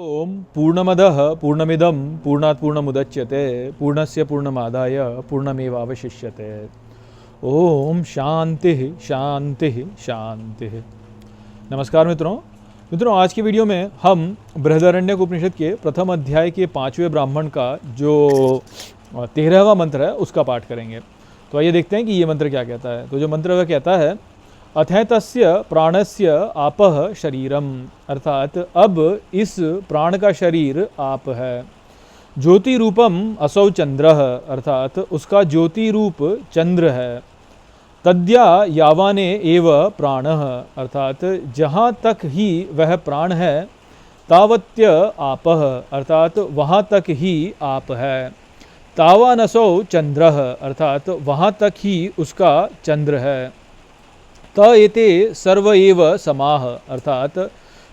ओम पूर्णमदः पूर्णमिदं पूर्णात् पूर्णमुदच्यते पूर्णस्य पूर्णमादाय पूर्णमेवावशिष्यते। ओम शांति शांति शांति। नमस्कार मित्रों, आज की वीडियो में हम बृहदारण्यक उपनिषद के प्रथम अध्याय के 5वें ब्राह्मण का जो 13वां मंत्र है उसका पाठ करेंगे। तो आइए देखते हैं कि ये मंत्र क्या कहता है। तो जो मंत्र वह कहता है, अथैतस्य प्राणस्य आपः शरीरम, अर्थात अब इस प्राण का शरीर आप है। ज्योति रूपम असौ चंद्रः, अर्थात उसका ज्योति रूप चंद्र है। तद्या यावाने एव प्राणः, अर्थात जहाँ तक ही वह प्राण है, तावत्य आपः, अर्थात वहाँ तक ही आप है। तावानसौ चंद्रः, अर्थात वहाँ तक ही उसका चंद्र है। त एते सर्व एव समाः, अर्थात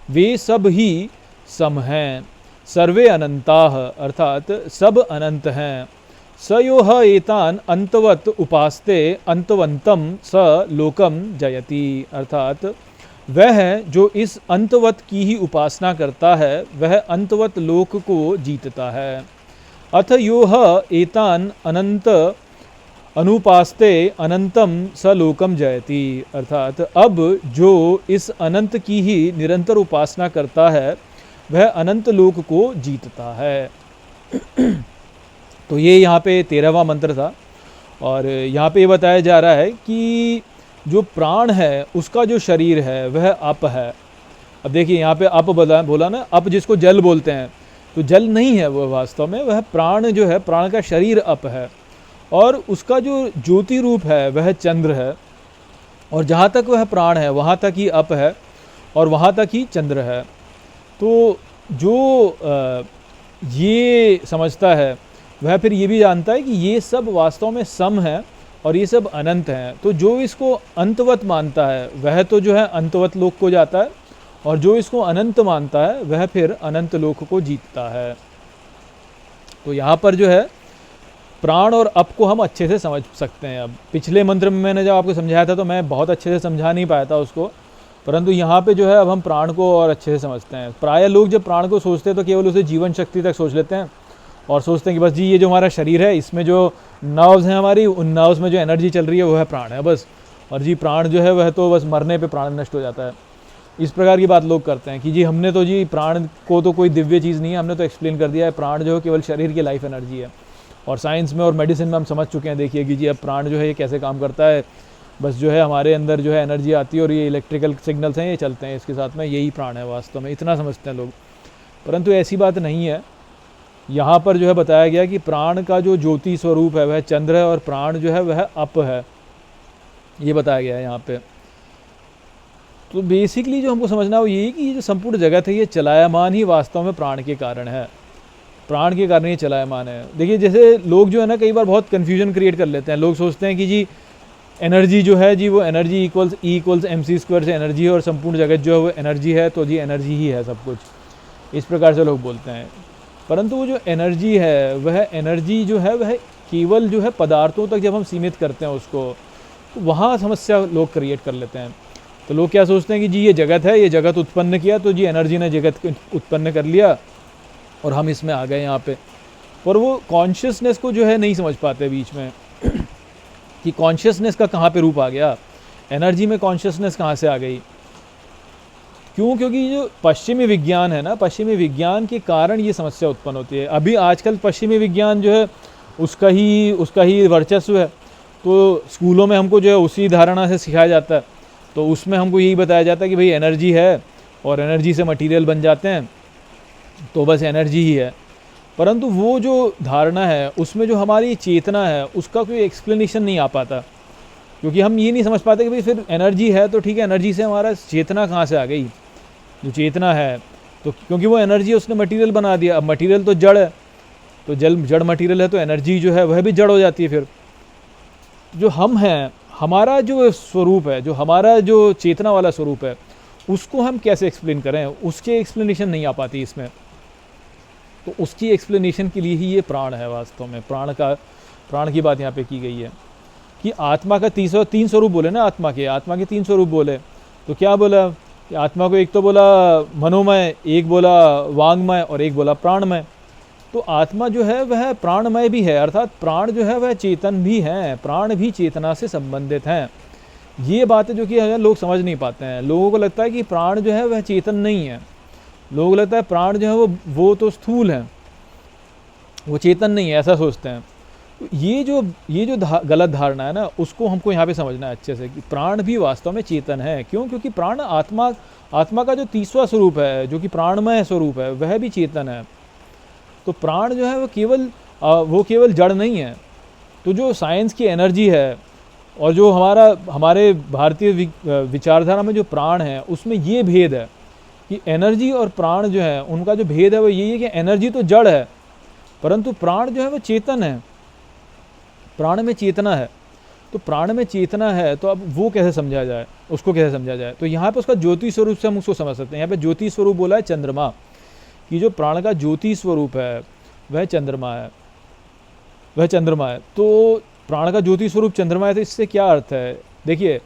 वे सब ही सम हैं। सर्वे अनंताः, अर्थात सब अनंत हैं। स योह एतान अंतवत उपास्ते अंतवंतम स लोकम जयति, अर्थात वह जो इस अंतवत की ही उपासना करता है वह अंतवत लोक को जीतता है। अथ योह एतान अनंत अनुपास्ते अनंतम स लोकम जयति, अर्थात अब जो इस अनंत की ही निरंतर उपासना करता है वह अनंत लोक को जीतता है। तो ये यहाँ पे 13वां मंत्र था और यहाँ पे बताया जा रहा है कि जो प्राण है उसका जो शरीर है वह अप है। अब देखिए यहाँ पे अप बोला ना, अप जिसको जल बोलते हैं, तो जल नहीं है वह, वास्तव में वह प्राण जो है, प्राण का शरीर अप है और उसका जो ज्योति रूप है वह चंद्र है। और जहाँ तक वह प्राण है वहाँ तक ही अप है और वहाँ तक ही चंद्र है। तो जो ये समझता है वह फिर ये भी जानता है कि ये सब वास्तव में सम है और ये सब अनंत हैं। तो जो इसको अंतवत मानता है वह तो जो है अंतवत लोक को जाता है और जो इसको अनंत मानता है वह फिर अनंत लोक को जीतता है। तो यहाँ पर जो है प्राण और अप को हम अच्छे से समझ सकते हैं। अब पिछले मंत्र में मैंने जब आपको समझाया था तो मैं बहुत अच्छे से समझा नहीं पाया था उसको, परंतु यहाँ पे जो है अब हम प्राण को और अच्छे से समझते हैं। प्रायः लोग जब प्राण को सोचते हैं तो केवल उसे जीवन शक्ति तक सोच लेते हैं और सोचते हैं कि बस जी ये जो हमारा शरीर है इसमें जो नर्व्स हैं हमारी, उन नर्व्स में जो एनर्जी चल रही है वो है प्राण है बस, और जी प्राण जो है वह तो बस मरने पर प्राण नष्ट हो जाता है। इस प्रकार की बात लोग करते हैं कि जी हमने तो जी प्राण को तो कोई दिव्य चीज़ नहीं है, हमने तो एक्सप्लेन कर दिया है प्राण जो है केवल शरीर की लाइफ एनर्जी है। और साइंस में और मेडिसिन में हम समझ चुके हैं, देखिए कि जी अब प्राण जो है ये कैसे काम करता है। बस जो है हमारे अंदर जो है एनर्जी आती है और ये इलेक्ट्रिकल सिग्नल्स हैं ये चलते हैं इसके साथ में, यही प्राण है वास्तव में, इतना समझते हैं लोग। परंतु ऐसी बात नहीं है। यहाँ पर जो है बताया गया कि प्राण का जो ज्योति स्वरूप है वह चंद्र है और प्राण जो है वह अप है, ये बताया गया है यहाँ पे। तो बेसिकली जो हमको समझना है वो यही कि ये जो संपूर्ण जगत है ये चलायमान ही वास्तव में प्राण के कारण है, प्राण के कारण ये चलायमान है। देखिए जैसे लोग जो है ना कई बार बहुत कन्फ्यूजन क्रिएट कर लेते हैं। लोग सोचते हैं कि जी एनर्जी जो है जी वो एनर्जी इक्वल्स mc² से एनर्जी है और संपूर्ण जगत जो है वो एनर्जी है, तो जी एनर्जी ही है सब कुछ, इस प्रकार से लोग बोलते हैं। परंतु वो जो एनर्जी है वह एनर्जी जो है वह केवल जो है पदार्थों तक जब हम सीमित करते हैं उसको, तो वहाँ समस्या लोग क्रिएट कर लेते हैं। तो लोग क्या सोचते हैं कि जी ये जगत है, ये जगत उत्पन्न किया तो जी एनर्जी ने जगत उत्पन्न कर लिया और हम इसमें आ गए यहाँ पे। पर वो कॉन्शियसनेस को जो है नहीं समझ पाते बीच में कि कॉन्शियसनेस का कहाँ पे रूप आ गया, एनर्जी में कॉन्शियसनेस कहाँ से आ गई। क्यों? क्योंकि जो पश्चिमी विज्ञान है ना, पश्चिमी विज्ञान के कारण ये समस्या उत्पन्न होती है। अभी आजकल पश्चिमी विज्ञान जो है उसका ही वर्चस्व है। तो स्कूलों में हमको जो है उसी धारणा से सिखाया जाता है, तो उसमें हमको यही बताया जाता है कि भाई एनर्जी है और एनर्जी से मटीरियल बन जाते हैं, तो बस एनर्जी ही है। परंतु वो जो धारणा है उसमें जो हमारी चेतना है उसका कोई एक्सप्लेनेशन नहीं आ पाता, क्योंकि हम ये नहीं समझ पाते कि भाई फिर एनर्जी है तो ठीक है, एनर्जी से हमारा चेतना कहाँ से आ गई, जो चेतना है तो क्योंकि वो एनर्जी उसने मटेरियल बना दिया। अब मटेरियल तो जड़ है, तो जड़ मटेरियल है तो एनर्जी जो है वह भी जड़ हो जाती है। फिर जो हम हैं, हमारा जो स्वरूप है, जो हमारा जो चेतना वाला स्वरूप है, उसको हम कैसे एक्सप्लेन करें, उसके एक्सप्लेनेशन नहीं आ पाती इसमें। तो उसकी एक्सप्लेनेशन के लिए ही ये प्राण है वास्तव में। प्राण की बात यहाँ पे की गई है कि आत्मा का 3 स्वरूप बोले ना, आत्मा के 3 स्वरूप बोले। तो क्या बोला कि आत्मा को एक तो बोला मनोमय, एक बोला वांगमय और एक बोला प्राणमय। तो आत्मा जो है वह प्राणमय भी है, अर्थात प्राण जो है वह चेतन भी हैं, प्राण भी चेतना से संबंधित हैं। ये बातें जो कि लोग समझ नहीं पाते हैं। लोगों को लगता है कि प्राण जो है वह चेतन नहीं है, लोगों को लगता है प्राण जो है वो तो स्थूल है, वो चेतन नहीं है, ऐसा सोचते हैं। तो ये जो गलत धारणा है ना, उसको हमको यहाँ पे समझना है अच्छे से कि प्राण भी वास्तव में चेतन है। क्यों? क्योंकि प्राण आत्मा का जो तीसरा स्वरूप है, जो कि प्राणमय स्वरूप है, वह भी चेतन है। तो प्राण जो है वो केवल जड़ नहीं है। तो जो साइंस की एनर्जी है और जो हमारे भारतीय विचारधारा में जो प्राण है, उसमें ये भेद है कि एनर्जी और प्राण जो है उनका जो भेद है वो यही है कि एनर्जी तो जड़ है, परंतु प्राण जो है वो चेतन है, प्राण में चेतना है। तो प्राण में चेतना है, तो अब वो कैसे समझा जाए, उसको कैसे समझा जाए? तो यहाँ पे उसका ज्योति स्वरूप से हम उसको समझ सकते हैं। यहाँ पे ज्योति स्वरूप बोला है चंद्रमा, कि जो प्राण का ज्योति स्वरूप है वह चंद्रमा है, वह चंद्रमा है। तो प्राण का ज्योति स्वरूप चंद्रमा है, तो इससे क्या अर्थ है? देखिए,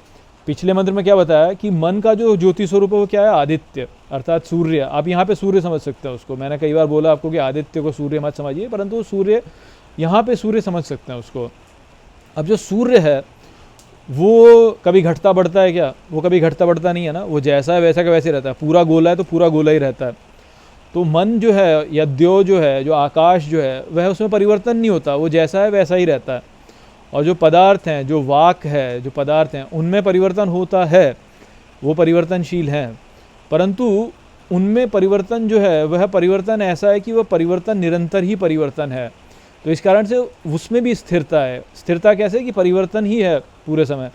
पिछले मंत्र में क्या बताया कि मन का जो ज्योति स्वरूप है वो क्या है? आदित्य, अर्थात सूर्य। आप यहाँ पे सूर्य समझ सकते हैं उसको। मैंने कई बार बोला आपको कि आदित्य को सूर्य मत समझिए, परंतु सूर्य, यहाँ पे सूर्य समझ सकते हैं उसको। अब जो सूर्य है वो कभी घटता बढ़ता है क्या? वो कभी घटता बढ़ता नहीं है ना, वो जैसा है वैसा का वैसे रहता है। पूरा गोला है तो पूरा गोला ही रहता है। तो मन जो है या द्यो जो है, जो आकाश जो है, वह उसमें परिवर्तन नहीं होता, वो जैसा है वैसा ही रहता है। और जो पदार्थ हैं, जो वाक है, जो पदार्थ हैं, उनमें परिवर्तन होता है, वो परिवर्तनशील हैं, परंतु उनमें परिवर्तन जो है वह परिवर्तन ऐसा है कि वह परिवर्तन निरंतर ही परिवर्तन है। तो इस कारण से उसमें भी स्थिरता है। स्थिरता कैसे? कि परिवर्तन ही है पूरे समय,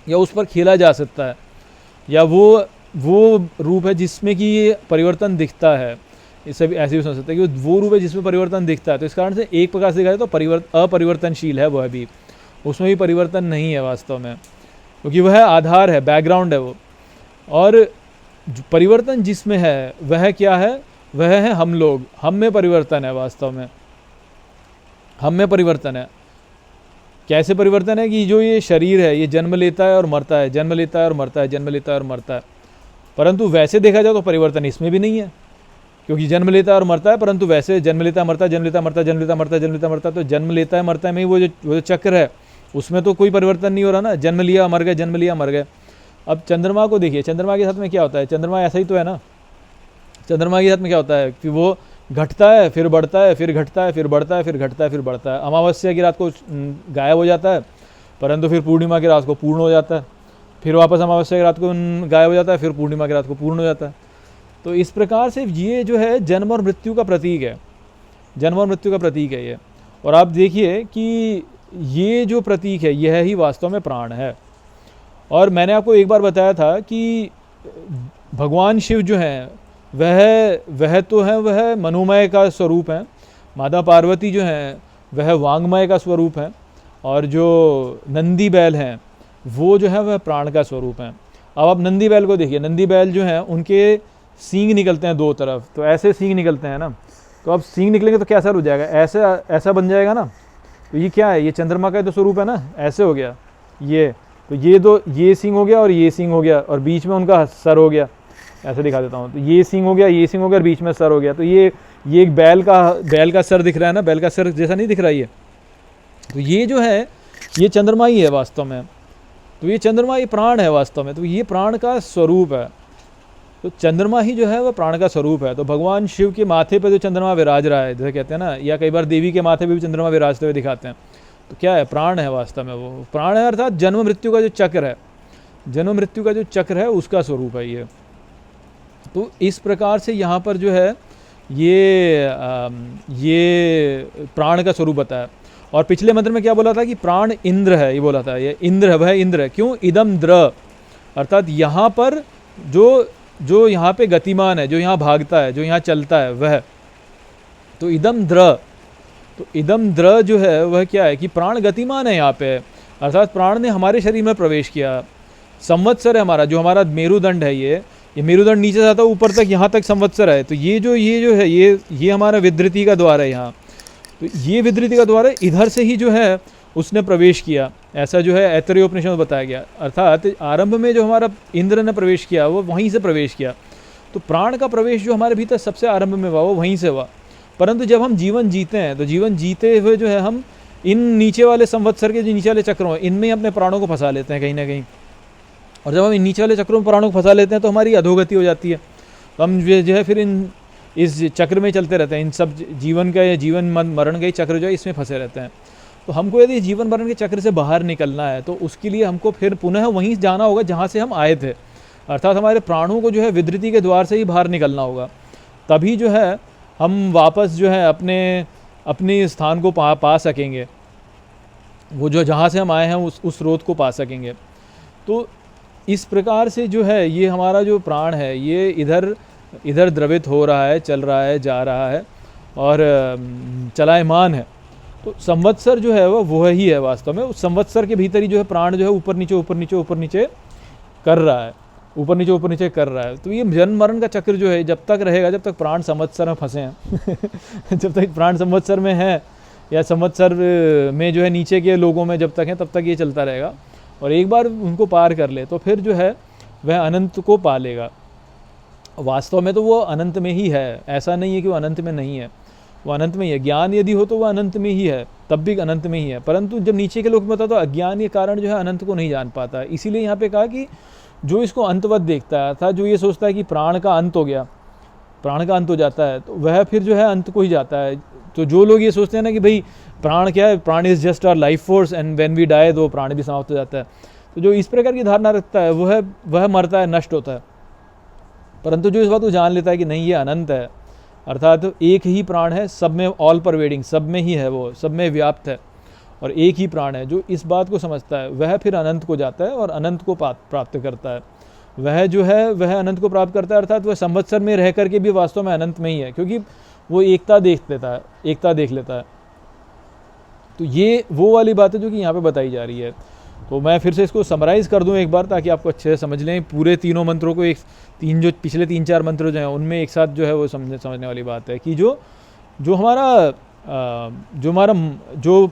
या उस पर खेला जा सकता है, या वो रूप है जिसमें कि ये परिवर्तन दिखता है। इससे भी ऐसे भी समझ सकते हैं कि वो रूप है जिसमें परिवर्तन दिखता है। तो इस कारण से एक प्रकार से देखा जाए तो अपरिवर्तनशील है वह भी, उसमें भी परिवर्तन नहीं है वास्तव में, क्योंकि वह आधार है, बैकग्राउंड है वो। और परिवर्तन जिसमें है वह क्या है? वह है हम लोग, हम में परिवर्तन है वास्तव में, हम में परिवर्तन है। कैसे परिवर्तन है? कि जो ये शरीर है ये जन्म लेता है और मरता है, जन्म लेता है और मरता है, जन्म लेता है और मरता है, परंतु वैसे देखा जाए तो परिवर्तन इसमें भी नहीं है, क्योंकि जन्म लेता है और मरता है, परंतु वैसे जन्म लेता है, मरता है, जन्म लेता है, मरता है, जन्म लेता है, मरता है, जन्म लेता है, मरता है। तो जन्म लेता है मरता है में वो जो चक्र है उसमें तो कोई परिवर्तन नहीं हो रहा ना, जन्म लिया मर गए, जन्म लिया मर गए। अब चंद्रमा को देखिए, चंद्रमा के साथ में क्या होता है? चंद्रमा ऐसा ही तो है ना। चंद्रमा के साथ में क्या होता है कि वो घटता है, फिर बढ़ता है, फिर घटता है, फिर बढ़ता है, फिर घटता है, फिर बढ़ता है। अमावस्या की रात को गायब हो जाता है, परंतु फिर पूर्णिमा की रात को पूर्ण हो जाता है, फिर वापस अमावस्या की रात को गायब हो जाता है, फिर पूर्णिमा की रात को पूर्ण हो जाता है। तो इस प्रकार से ये जो है जन्म और मृत्यु का प्रतीक है, जन्म और मृत्यु का प्रतीक है ये। और आप देखिए कि ये जो प्रतीक है यह ही वास्तव में प्राण है। और मैंने आपको एक बार बताया था कि भगवान शिव जो हैं वह तो है, वह मनोमय का स्वरूप है। माता पार्वती जो हैं वह वांगमय का स्वरूप है, और जो नंदी बैल हैं वो जो है वह प्राण का स्वरूप है। अब आप नंदी बैल को देखिए, नंदी बैल जो हैं उनके सींग निकलते हैं दो तरफ, तो ऐसे सींग निकलते हैं ना। तो अब सींग निकलेंगे तो कैसा हो जाएगा? ऐसा बन जाएगा ना। तो ये क्या है? ये चंद्रमा का तो स्वरूप है ना, ऐसे हो गया ये। तो ये सींग हो गया और ये सींग हो गया, और बीच में उनका सर हो गया। ऐसे दिखा देता हूँ, तो ये सींग हो गया, ये सींग हो गया, और बीच में सर हो गया। तो ये एक बैल का सर दिख रहा है ना, बैल का सर जैसा नहीं दिख रहा ये। तो ये जो है ये चंद्रमा ही है वास्तव में। तो ये चंद्रमा, ये प्राण है वास्तव में। तो ये प्राण का स्वरूप है। तो चंद्रमा ही जो है वह प्राण का स्वरूप है। तो भगवान शिव के माथे पे जो चंद्रमा विराज रहा है, जैसे कहते हैं ना, या कई बार देवी के माथे पे भी चंद्रमा विराजते हुए दिखाते हैं, तो क्या है? प्राण है वास्तव में। वो प्राण है, अर्थात जन्म मृत्यु का जो चक्र है, जन्म मृत्यु का जो चक्र है उसका स्वरूप है ये। तो इस प्रकार से यहाँ पर जो है ये प्राण का स्वरूप बताया। और पिछले मंत्र में क्या बोला था? कि प्राण इंद्र है, ये बोला था। ये इंद्र है, वह इंद्र है। क्यों? इदम द्र, अर्थात यहाँ पर जो यहाँ पे गतिमान है, जो यहाँ भागता है, जो यहाँ चलता है, वह। तो इदम द्र, तो इदम द्र जो है वह क्या है? कि प्राण गतिमान है यहाँ पे, अर्थात प्राण ने हमारे शरीर में प्रवेश किया। संवत्सर है हमारा, जो हमारा मेरुदंड है, ये मेरुदंड नीचे से आता है ऊपर तक, यहाँ तक संवत्सर है। तो ये जो है ये हमारा विधृति का द्वार है यहाँ। तो ये विधृति का द्वार है, इधर से ही जो है उसने प्रवेश किया, ऐसा जो है ऐतरेय उपनिषद में बताया गया। अर्थात आरंभ में जो हमारा इंद्र ने प्रवेश किया वो वहीं से प्रवेश किया, तो प्राण का प्रवेश जो हमारे भीतर सबसे आरंभ में हुआ वो वहीं से हुआ। परंतु जब हम जीवन जीते हैं तो जीवन जीते हुए जो है हम इन नीचे वाले संवत्सर के जो नीचे वाले चक्रों हैं इनमें अपने प्राणों को फंसा लेते हैं कहीं ना कहीं, और जब हम इन नीचे वाले चक्रों में प्राणों को फंसा लेते हैं तो हमारी अधोगति हो जाती है। तो हम जो है फिर इस चक्र में चलते रहते हैं, इन सब जीवन का या जीवन मरण का ही चक्र जो है इसमें फंसे रहते हैं। तो हमको यदि जीवन मरण के चक्र से बाहर निकलना है तो उसके लिए हमको फिर पुनः वहीं जाना होगा जहाँ से हम आए थे, अर्थात हमारे प्राणों को जो है विद्युति के द्वार से ही बाहर निकलना होगा। तभी जो है हम वापस जो है अपने स्थान को पा सकेंगे, वो जो जहाँ से हम आए हैं उस स्रोत को पा सकेंगे। तो इस प्रकार से जो है ये हमारा जो प्राण है ये इधर द्रवित हो रहा है, चल रहा है, जा रहा है और चलायमान है। तो संवत्सर जो है वो ही है वास्तव में, उस संवत्सर के भीतर ही जो है प्राण जो है ऊपर नीचे कर रहा है, ऊपर नीचे कर रहा है। तो ये जन्म मरण का चक्र जो है जब तक रहेगा, जब तक प्राण संवत्सर में फंसे हैं जब तक प्राण संवत्सर में है या संवत्सर में जो है नीचे के लोगों में जब तक है तब तक ये चलता रहेगा। और एक बार उनको पार कर ले तो फिर जो है वह अनंत को पा लेगा। वास्तव में तो वो अनंत में ही है, ऐसा नहीं है कि वो अनंत में नहीं है, वो अनंत में ही है। ज्ञान यदि हो तो वह अनंत में ही है, तब भी अनंत में ही है। परंतु जब नीचे के लोग में बताओ तो अज्ञान के कारण जो है अनंत को नहीं जान पाता। इसीलिए यहाँ पे कहा कि जो इसको अंतवत देखता है, अर्थात जो ये सोचता है कि प्राण का अंत हो गया, प्राण का अंत हो जाता है, तो वह फिर जो है अंत को ही जाता है। तो जो लोग ये सोचते हैं ना कि भाई प्राण क्या है, prana is just our life force and when we die तो प्राण भी समाप्त हो जाता है, तो जो इस प्रकार की धारणा रखता है वह मरता है, नष्ट होता है। परंतु जो इस बात को जान लेता है कि नहीं ये अनंत है, अर्थात तो एक ही प्राण है, सब में ऑल परवेडिंग, सब में ही है, वो सब में व्याप्त है और एक ही प्राण है, जो इस बात को समझता है वह फिर अनंत को जाता है और अनंत को प्राप्त करता है। वह जो है वह अनंत को प्राप्त करता है, अर्थात वह संवत्सर में रह करके भी वास्तव में अनंत में ही है, क्योंकि वो एकता देख लेता है। तो ये वो वाली बात है जो कि यहाँ पे बताई जा रही है। तो मैं फिर से इसको समराइज़ कर दूं एक बार ताकि आपको अच्छे से समझ लें पूरे तीनों मंत्रों को। जो पिछले 3-4 मंत्र जो हैं उनमें एक साथ जो है वो समझने वाली बात है कि जो हमारा जो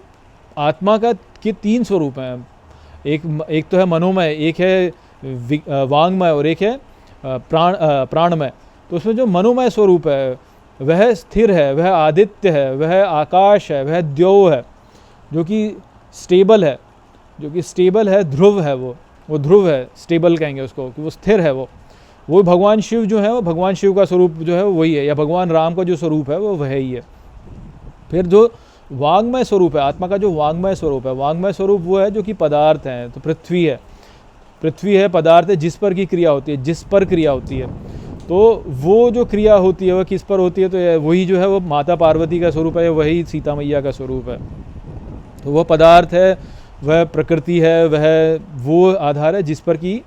आत्मा के 3 स्वरूप हैं, एक तो है मनोमय, एक है वांगमय और एक है प्राणमय। तो उसमें जो मनोमय स्वरूप है वह स्थिर है, वह आदित्य है, वह आकाश है, वह द्यौ है, जो कि स्टेबल है, ध्रुव है, वो ध्रुव है, स्टेबल कहेंगे उसको, कि वो स्थिर है। वो भगवान शिव जो है, वो भगवान शिव का स्वरूप जो है वो वही है, या भगवान राम का जो स्वरूप है वो वह ही है। फिर जो वांगमय स्वरूप है, आत्मा का जो वांगमय स्वरूप है, वांगमय स्वरूप वो है जो कि पदार्थ हैं। तो पृथ्वी है, पदार्थ है, जिस पर क्रिया होती है। तो वो जो क्रिया होती है वह किस पर होती है, तो वही जो है वो माता पार्वती का स्वरूप है, वही सीता मैया का स्वरूप है। तो वह पदार्थ है, वह प्रकृति है, वह वो आधार है जिस पर कि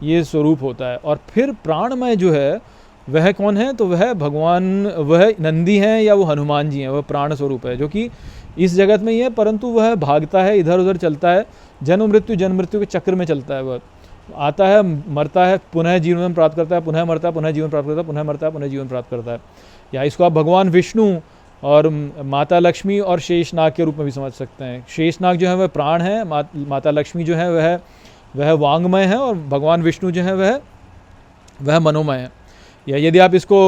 ये स्वरूप होता है। और फिर प्राणमय जो है वह कौन है, तो वह भगवान, वह नंदी हैं या वो हनुमान जी हैं, वह प्राण स्वरूप है जो कि इस जगत में ही है, परंतु वह भागता है, इधर उधर चलता है, जन्म मृत्यु के चक्र में चलता है। वह आता है, मरता है, पुनः जीवन प्राप्त करता है, पुनः मरता है, पुनः जीवन प्राप्त करता है, पुनः मरता है, पुनः जीवन प्राप्त करता है। या इसको आप भगवान विष्णु और माता लक्ष्मी और शेषनाग के रूप में भी समझ सकते हैं। शेषनाग जो है वह प्राण है, माता लक्ष्मी जो है वह वांगमय है, और भगवान विष्णु जो है वह मनोमय है। या यदि आप इसको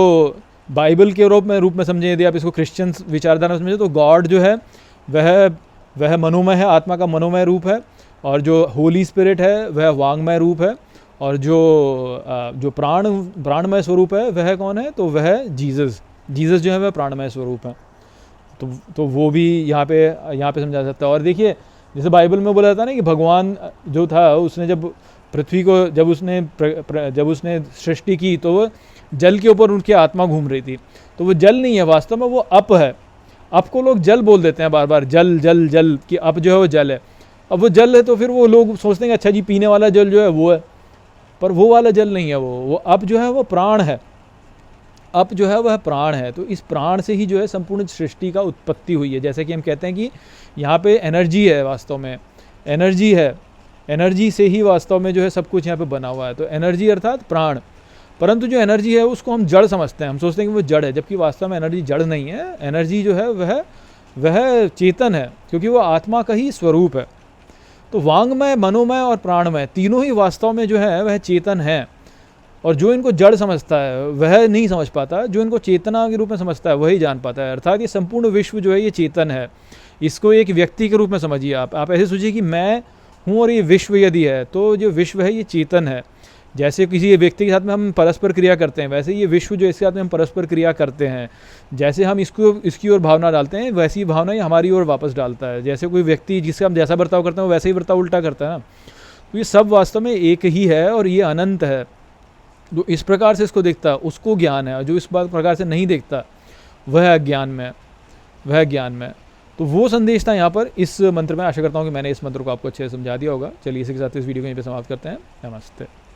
बाइबल के रूप में समझें, यदि आप इसको क्रिश्चियन विचारधारा में समझें, तो गॉड जो है वह मनोमय है, आत्मा का मनोमय रूप है, और जो होली स्पिरिट है वह वांगमय रूप है, और जो प्राणमय स्वरूप है वह कौन है, तो वह जीसस जो है वह प्राणमय स्वरूप है। तो वो भी यहाँ पे समझा सकता है। और देखिए जैसे बाइबल में बोला जाता है ना कि भगवान जो था उसने जब पृथ्वी को जब उसने सृष्टि की तो वो जल के ऊपर उनकी आत्मा घूम रही थी। तो वो जल नहीं है, वास्तव में वो अप है। अप को लोग जल बोल देते हैं बार बार, जल जल जल, कि अप जो है वो जल है। अब वो जल है तो फिर वो लोग सोचते हैं कि अच्छा जी पीने वाला जल जो है वो है, पर वो वाला जल नहीं है, वो अप जो है वो प्राण है, अप जो है वह प्राण है। तो इस प्राण से ही जो है संपूर्ण सृष्टि का उत्पत्ति हुई है। जैसे कि हम कहते हैं कि यहाँ पे एनर्जी है, वास्तव में एनर्जी है, एनर्जी से ही वास्तव में जो है सब कुछ यहाँ पे बना हुआ है। तो एनर्जी अर्थात प्राण। परंतु जो एनर्जी है उसको हम जड़ समझते हैं, हम सोचते हैं कि वो जड़ है, जबकि वास्तव में एनर्जी जड़ नहीं है। एनर्जी जो है वह चेतन है, क्योंकि वो आत्मा का ही स्वरूप है। तो वांगमय, मनोमय और प्राणमय तीनों ही वास्तव में जो है वह चेतन है। और जो इनको जड़ समझता है वह नहीं समझ पाता, जो इनको चेतना के रूप में समझता है वही जान पाता है। अर्थात ये संपूर्ण विश्व जो है ये चेतन है। इसको एक व्यक्ति के रूप में समझिए आप ऐसे सोचिए कि मैं हूँ और ये विश्व यदि है, तो जो विश्व है ये चेतन है। जैसे किसी व्यक्ति के साथ में हम परस्पर क्रिया करते हैं, वैसे ये विश्व जो इसके साथ में हम परस्पर क्रिया करते हैं। जैसे हम इसकी ओर भावना डालते हैं, वैसी भावना ही हमारी ओर वापस डालता है। जैसे कोई व्यक्ति जिससे हम जैसा बर्ताव करते हैं वो वैसे ही बर्ताव उल्टा करता है ना। तो ये सब वास्तव में एक ही है और ये अनंत है। जो इस प्रकार से इसको देखता है उसको ज्ञान है, और जो इस बात प्रकार से नहीं देखता वह अज्ञान में, वह ज्ञान में। तो वो संदेश था यहाँ पर इस मंत्र में। आशा करता हूँ कि मैंने इस मंत्र को आपको अच्छे से समझा दिया होगा। चलिए इसी के साथ इस वीडियो को यहीं पे समाप्त करते हैं। नमस्ते।